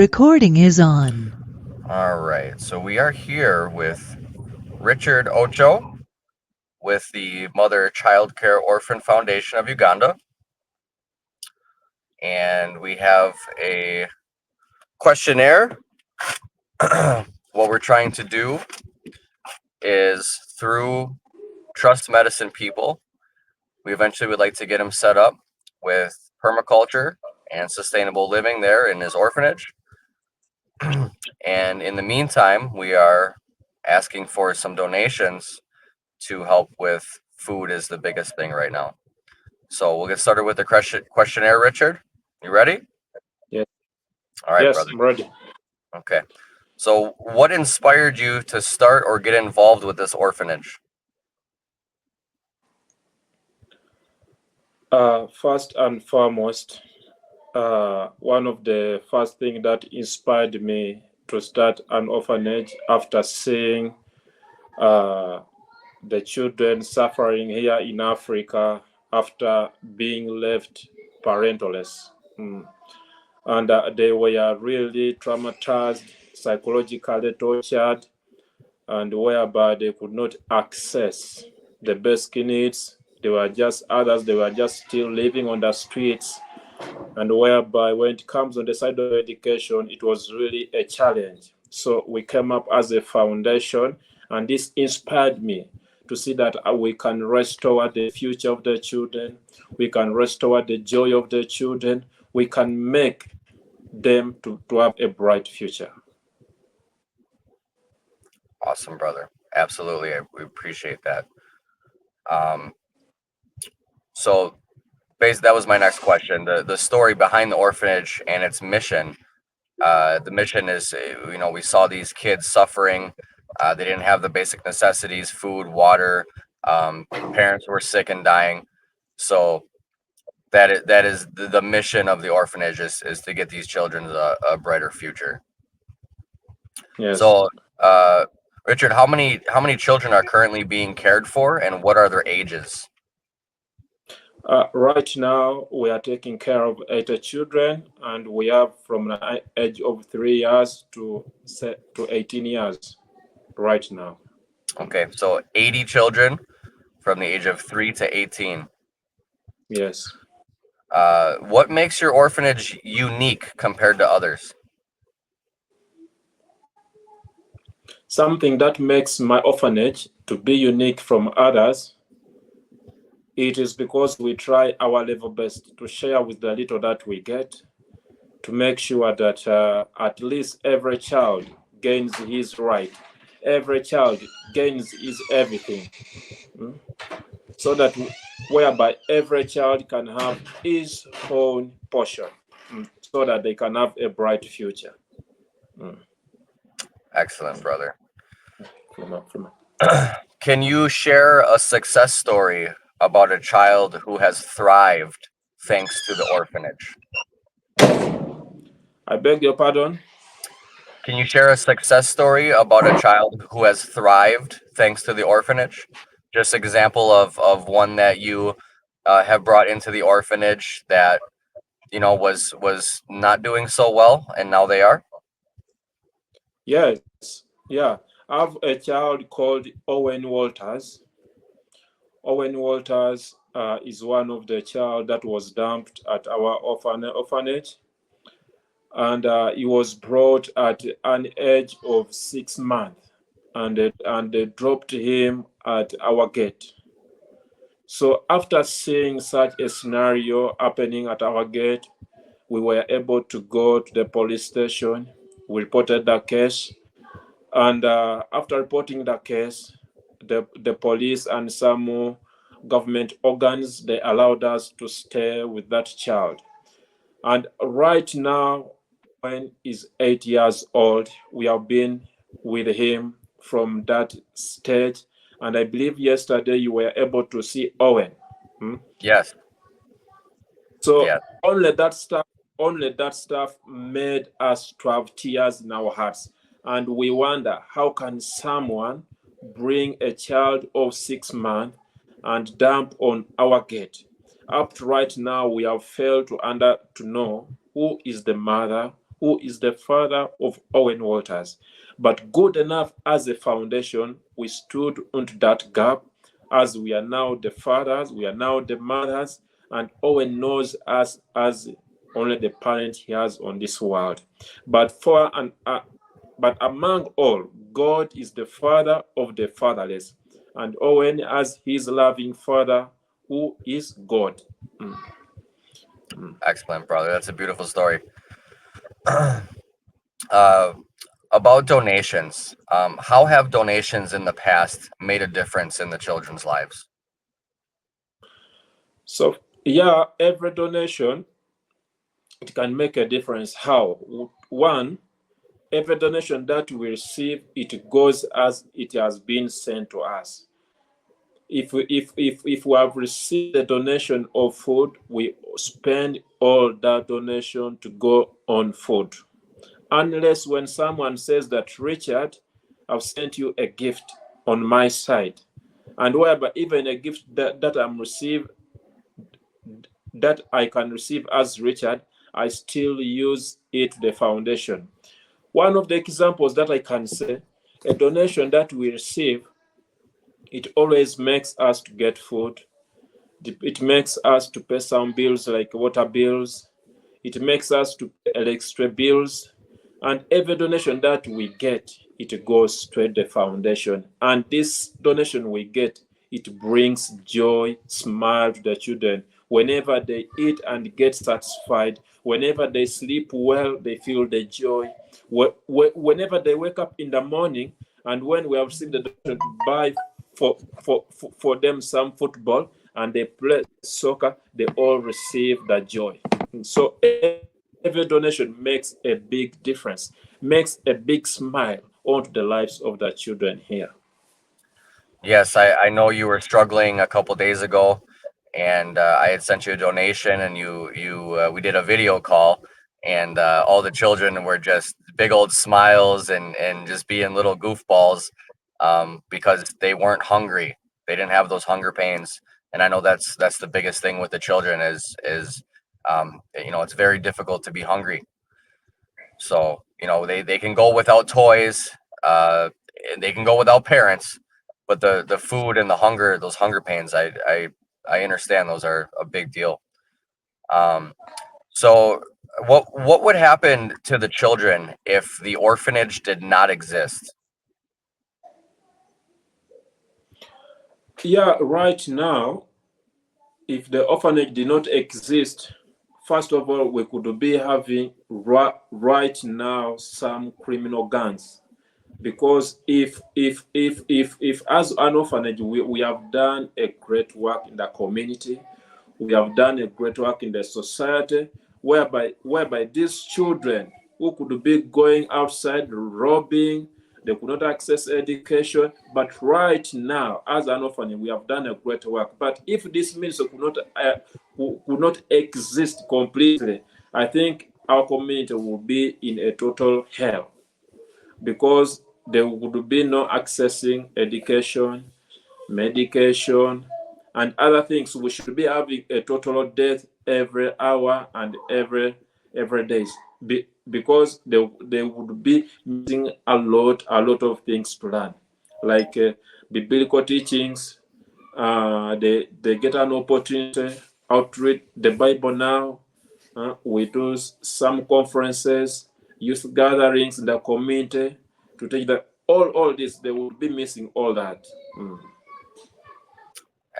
Recording is on. All right, so we are here with Richard Ocho with the MotherChildCare Orphan Foundation of Uganda, and we have a questionnaire. What we're trying to do is through Trust Medicine people, we eventually would like to get him set up with permaculture and sustainable living there in his orphanage. And in the meantime, we are asking for some donations to help with food is the biggest thing right now. So we'll get started with the questionnaire, Richard. You ready? Yes, All right, yes, brother. I'm ready. Okay. So what inspired you to start or get involved with this orphanage? First and foremost, one of the first things that inspired me to start an orphanage after seeing uh, the children suffering here in Africa after being left parentless. And they were really traumatized, psychologically tortured, and whereby they could not access the basic needs. They were just others, they were just still living on the streets, and whereby when it comes on the side of education, it was really a challenge. So we came up as a foundation, and this inspired me to see that we can restore the future of the children, we can restore the joy of the children, we can make them to have a bright future. Awesome, brother. Absolutely. We appreciate that. Um, so basically, that was my next question. The story behind the orphanage and its mission. The mission is, we saw these kids suffering. They didn't have the basic necessities, food, water. Parents were sick and dying. So that is the mission of the orphanage is to get these children a brighter future. Yes. So, Richard, how many children are currently being cared for, and what are their ages? Right now, we are taking care of 8 children, and we have from the age of 3 years to 18 years right now. Okay, so 80 children from the age of 3 to 18. Yes. What makes your orphanage unique compared to others? Something that makes my orphanage to be unique from others, it is because we try our level best to share with the little that we get, to make sure that at least every child gains his right, every child gains his everything. Mm. So that whereby every child can have his own portion, so that they can have a bright future. Mm. Excellent, brother. From Can you share a success story about a child who has thrived thanks to the orphanage? I beg your pardon. Can you share a success story about a child who has thrived thanks to the orphanage? Just example of one that you have brought into the orphanage that was not doing so well, and now they are. Yes, yeah. I have a child called Owen Walters. Owen Walters is one of the child that was dumped at our orphanage, and he was brought at an age of 6 months, and they dropped him at our gate. So after seeing such a scenario happening at our gate, we were able to go to the police station. We reported the case, and after reporting the case, the police and some government organs, they allowed us to stay with that child. And right now, when he's 8 years old, we have been with him from that stage. And I believe yesterday you were able to see Owen. Hmm? Yes, So yes, only that stuff made us to have tears in our hearts. And we wonder, how can someone bring a child of 6 months and dump on our gate? Up to right now, we have failed to know who is the mother, who is the father of Owen Walters. But good enough as a foundation, we stood into that gap, as we are now the fathers, we are now the mothers, and Owen knows us as only the parent he has on this world. But but among all, God is the father of the fatherless, and Owen as his loving father, who is God. Excellent, brother. That's a beautiful story. uh, about donations, how have donations in the past made a difference in the children's lives? So, yeah, every donation, it can make a difference. How? One, every donation that we receive, it goes as it has been sent to us. If we have received a donation of food, we spend all that donation to go on food. Unless when someone says that, Richard, I've sent you a gift on my side, and whereby even a gift that I can receive as Richard, I still use it the foundation. One of the examples that I can say, a donation that we receive, it always makes us to get food. It makes us to pay some bills like water bills. It makes us to pay extra bills. And every donation that we get, it goes straight to the foundation. And this donation we get, it brings joy, smile to the children. Whenever they eat and get satisfied, whenever they sleep well, they feel the joy. Whenever they wake up in the morning, and when we have received the donation to buy for them some football and they play soccer, they all receive the joy. So every donation makes a big difference, makes a big smile onto the lives of the children here. Yes, I know you were struggling a couple days ago, and I had sent you a donation, and we did a video call, and all the children were just big old smiles and just being little goofballs, because they weren't hungry. They didn't have those hunger pains, and I know that's the biggest thing with the children is it's very difficult to be hungry. So they can go without toys, uh, and they can go without parents, but the food and the hunger, those hunger pains, I understand those are a big deal. Um, so what would happen to the children if the orphanage did not exist? Yeah, right now, if the orphanage did not exist, first of all, we could be having right now some criminal gangs. Because if as an orphanage we have done a great work in the community, we have done a great work in the society, whereby these children who could be going outside robbing, they could not access education. But right now, as an orphanage, we have done a great work. But if this ministry could not exist completely, I think our community will be in a total hell, because there would be no accessing education, medication, and other things. We should be having a total of death every hour and every day, because they would be missing a lot of things to learn, like biblical teachings. They get an opportunity how to read the Bible now. We do some conferences, youth gatherings in the community to teach that all this. They will be missing all that.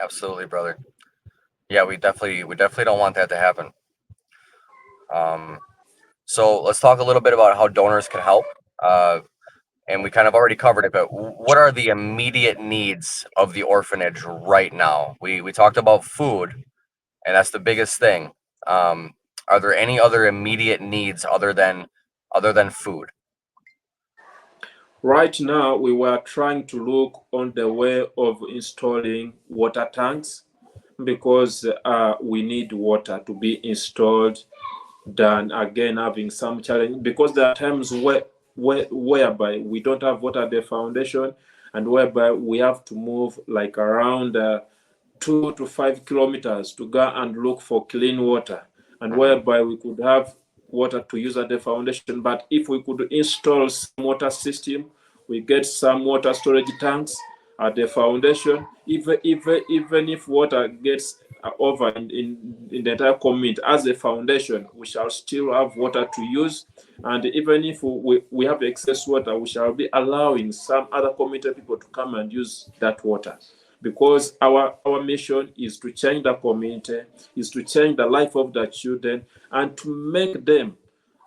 Absolutely, brother. Yeah, we definitely don't want that to happen. Um, so let's talk a little bit about how donors can help. And we kind of already covered it, but what are the immediate needs of the orphanage right now? We talked about food, and that's the biggest thing. Um, are there any other immediate needs other than food? Right now, we were trying to look on the way of installing water tanks, because we need water to be installed. Than again having some challenge, because there are times whereby we don't have water at the foundation, and whereby we have to move like around 2 to 5 kilometers to go and look for clean water, and Mhm. whereby we could have water to use at the foundation. But if we could install some water system, we get some water storage tanks at the foundation. Even if water gets over in the entire community as a foundation, we shall still have water to use. And even if we have excess water, we shall be allowing some other community people to come and use that water, because our mission is to change the community, is to change the life of the children, and to make them,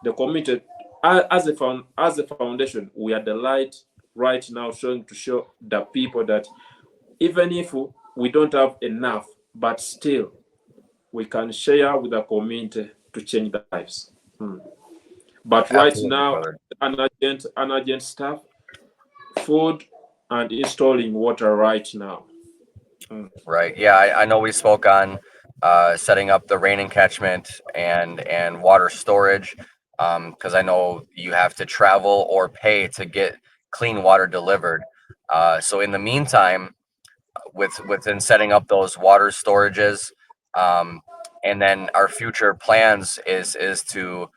the community, as a foundation, we are the light right now, showing to show the people that even if we don't have enough, but still we can share with the community to change the lives. But right Absolutely, now, brother. urgent stuff, food, and installing water right now. Right. Yeah, I know we spoke on setting up the rain catchment and water storage, because I know you have to travel or pay to get clean water delivered. So in the meantime, within setting up those water storages, um, and then our future plans is to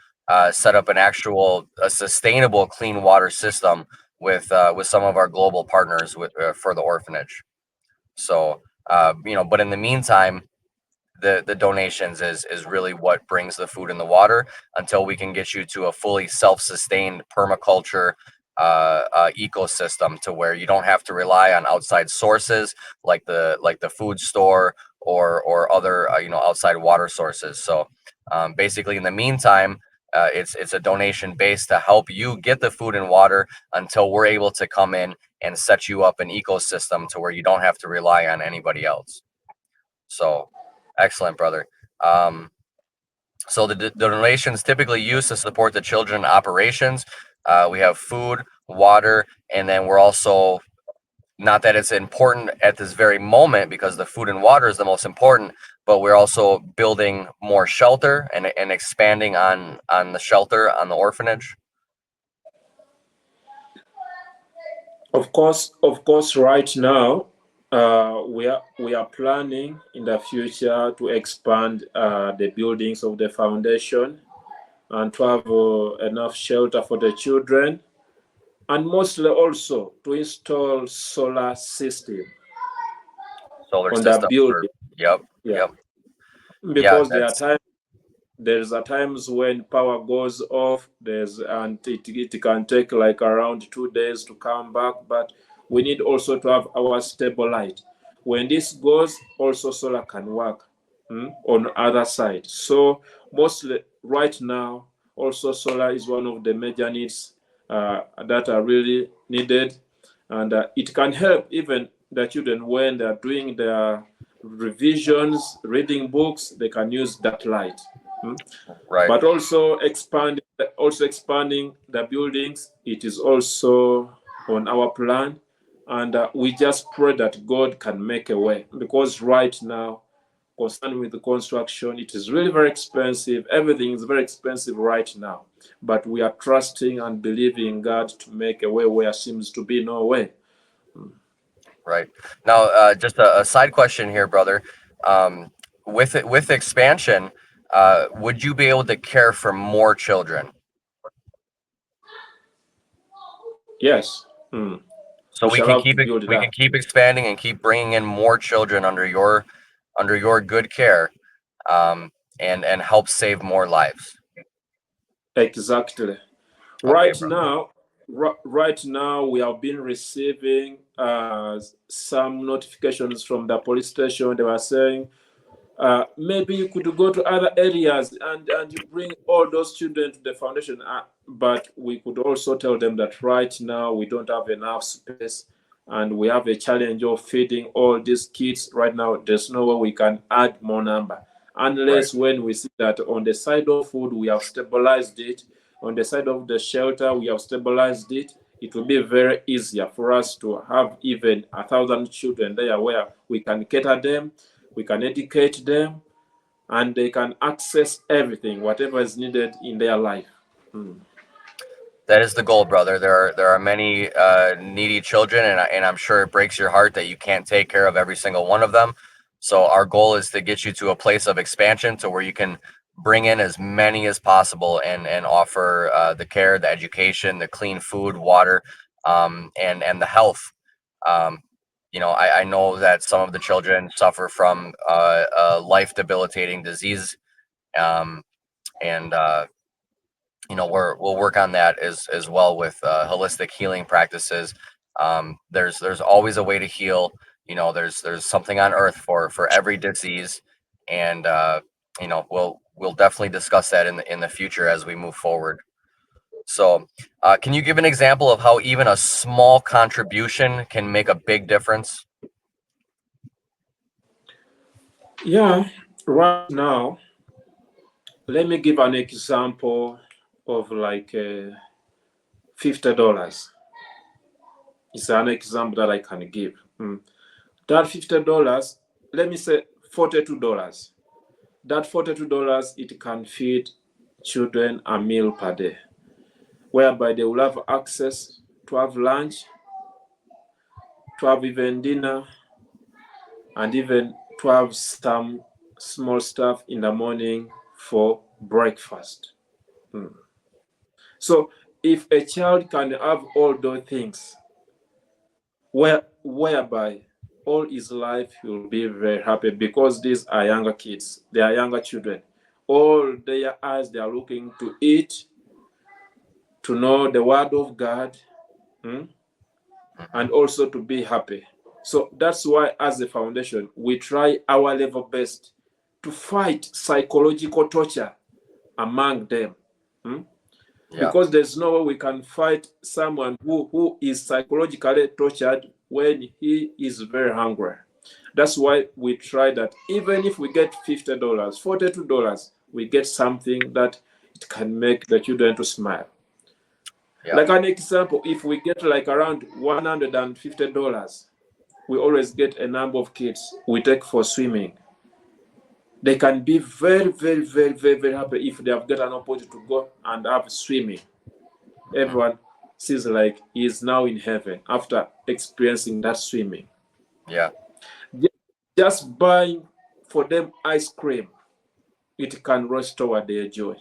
set up a sustainable clean water system with some of our global partners for the orphanage. So, but in the meantime, the donations is really what brings the food and the water until we can get you to a fully self-sustained permaculture ecosystem, to where you don't have to rely on outside sources like the food store or other outside water sources. So basically, in the meantime, it's a donation base to help you get the food and water until we're able to come in and set you up an ecosystem to where you don't have to rely on anybody else. So, excellent, brother. Um, so the donations typically used to support the children operations. We have food, water, and then we're also, not that it's important at this very moment because the food and water is the most important, but we're also building more shelter and expanding on the shelter on the orphanage. Of course, right now, we are planning in the future to expand the buildings of the foundation and to have enough shelter for the children, and mostly also to install solar system Solar on the system for, building. yep, Yeah, yep. Yeah, because that's there's a times when power goes off, and it can take like around 2 days to come back, but we need also to have our stable light. When this goes, also solar can work on the other side. So mostly right now, also solar is one of the major needs that are really needed, and it can help even the children when they're doing their revisions, reading books, they can use that light. right. But also expanding the buildings, it is also on our plan, and we just pray that God can make a way, because right now, concerned with the construction, it is really very expensive. Everything is very expensive right now, but we are trusting and believing God to make a way where seems to be no way. Right. Now, just a side question here, brother. With expansion, would you be able to care for more children? Yes. So We shall have to build we that. can keep expanding and keep bringing in more children under your good care, and help save more lives. Exactly. Okay, Right brother. now, right now we have been receiving some notifications from the police station. They were saying maybe you could go to other areas and you bring all those children to the foundation. But we could also tell them that right now we don't have enough space, and we have a challenge of feeding all these kids. Right now, there's no way we can add more number, Right. unless when we see that on the side of food we have stabilized it, on the side of the shelter we have stabilized it. It will be very easier for us to have even 1,000 children there, where we can cater them, we can educate them, and they can access everything, whatever is needed in their life. That is the goal, brother. There are many needy children, and I'm sure it breaks your heart that you can't take care of every single one of them. So our goal is to get you to a place of expansion to where you can bring in as many as possible and offer the care, the education, the clean food, water, and the health. Um, I know that some of the children suffer from a life debilitating disease, um, and we'll work on that as well with holistic healing practices. There's always a way to heal. There's something on earth for every disease, and we'll definitely discuss that in the future as we move forward. So, can you give an example of how even a small contribution can make a big difference? Yeah, right now, let me give an example of like $50. It's an example that I can give. That $50, let me say $42. That $42, it can feed children a meal per day, whereby they will have access to have lunch, to have even dinner, and even to have some small stuff in the morning for breakfast. So if a child can have all those things, whereby all his life he will be very happy, because these are younger kids, they are younger children. All their eyes they are looking to eat, to know the word of God, and also to be happy. So that's why, as a foundation, we try our level best to fight psychological torture among them. Yeah, Because there's no way we can fight someone who is psychologically tortured when he is very hungry. That's why we try that even if we get $50, $42, we get something that it can make the children to smile. yeah, Like an example, if we get like around $150, we always get a number of kids we take for swimming. They can be very, very, very, very, very happy if they have got an opportunity to go and have swimming. Everyone sees like he is now in heaven after experiencing that swimming. yeah, Just buying for them ice cream, it can restore their joy.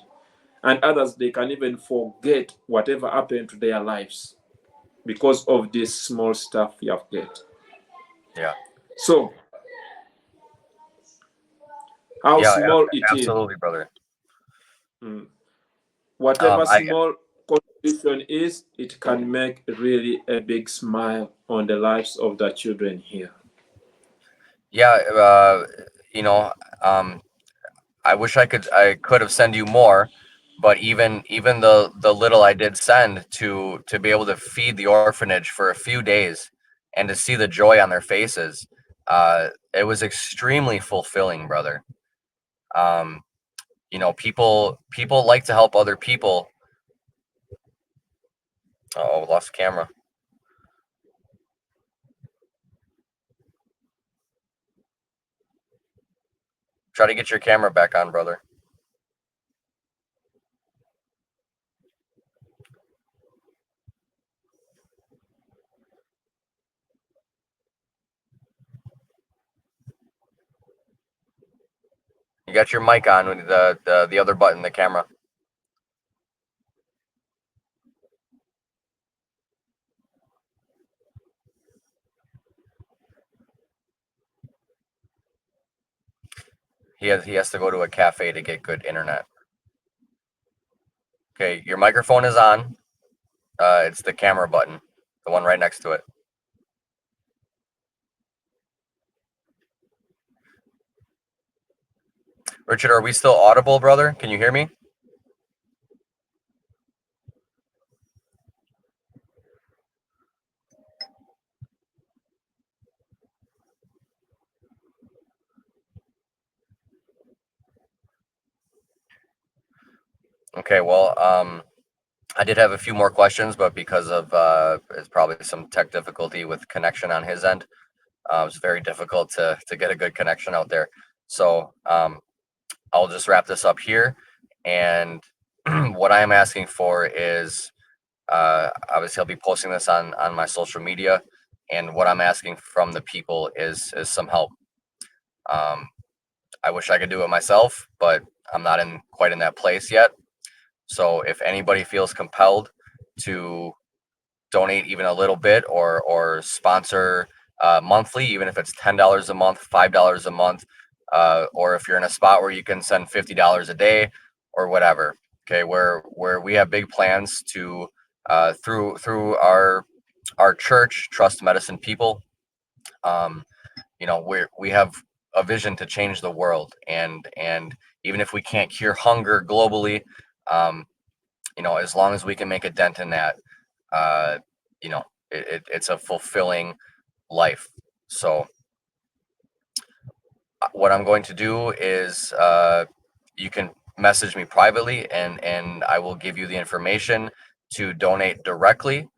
And others, they can even forget whatever happened to their lives because of this small stuff you have get. yeah, So, how yeah. small it is, Absolutely, brother. whatever I small contribution is, it can make really a big smile on the lives of the children here. Yeah, you know, um, I wish I could have sent you more, but even the little I did send to be able to feed the orphanage for a few days and to see the joy on their faces, it was extremely fulfilling, brother. Um, people like to help other people. Oh, lost the camera. Try to get your camera back on, brother. You got your mic on with the other button, the camera. He has to go to a cafe to get good internet. Okay, your microphone is on. It's the camera button, the one right next to it. Richard, are we still audible, brother? Can you hear me? Okay, well, I did have a few more questions, but because of it's probably some tech difficulty with connection on his end, it's very difficult to get a good connection out there. So I'll just wrap this up here. And what I am asking for is obviously I'll be posting this on my social media, and what I'm asking from the people is some help. I wish I could do it myself, but I'm not in quite in that place yet. So if anybody feels compelled to donate even a little bit or sponsor monthly, even if it's $10 a month, $5 a month, or if you're in a spot where you can send $50 a day or whatever. Okay, where we have big plans to through our church, Trust Medicine People. We have a vision to change the world, and even if we can't cure hunger globally, um, as long as we can make a dent in that, uh, it's a fulfilling life. So what I'm going to do is you can message me privately, and I will give you the information to donate directly.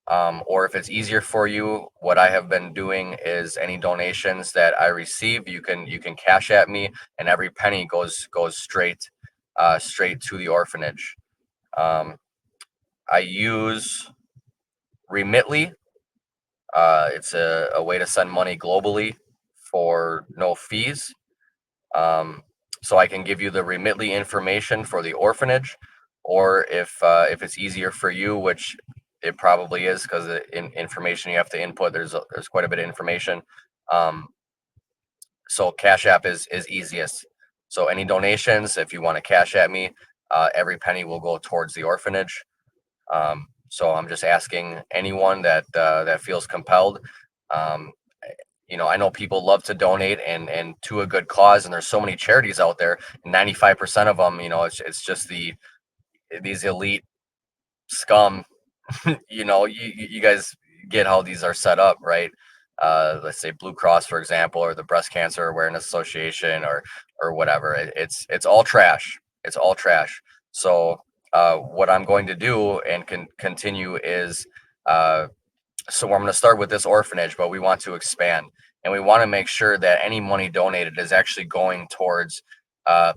Or if it's easier for you, what I have been doing is any donations that I receive, you can cash at me, and every penny goes straight to the orphanage. Um, I use Remitly. It's a way to send money globally for no fees. Um, so I can give you the Remitly information for the orphanage, or if it's easier for you, which it probably is because the information you have to input, there's quite a bit of information. Um, so Cash App is easiest. So any donations, if you want to cash at me, every penny will go towards the orphanage. So I'm just asking anyone that feels compelled. Um, I know people love to donate and to a good cause, and there's so many charities out there. 95% of them, it's just these elite scum. You guys get how these are set up, right? Let's say Blue Cross, for example, or the Breast Cancer Awareness Association, or whatever. It's all trash. It's all trash. So what I'm going to do and can continue is so I'm going to start with this orphanage, but we want to expand, and we want to make sure that any money donated is actually going towards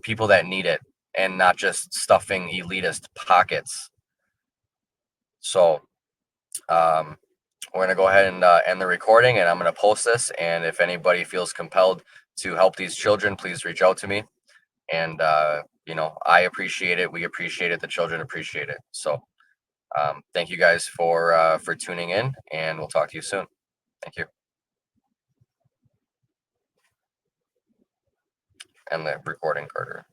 people that need it, and not just stuffing elitist pockets. So um, we're going to go ahead and end the recording, and I'm going to post this. And if anybody feels compelled to help these children, please reach out to me. And I appreciate it. We appreciate it. The children appreciate it. So thank you guys for tuning in, and we'll talk to you soon. Thank you. And the recording, Carter.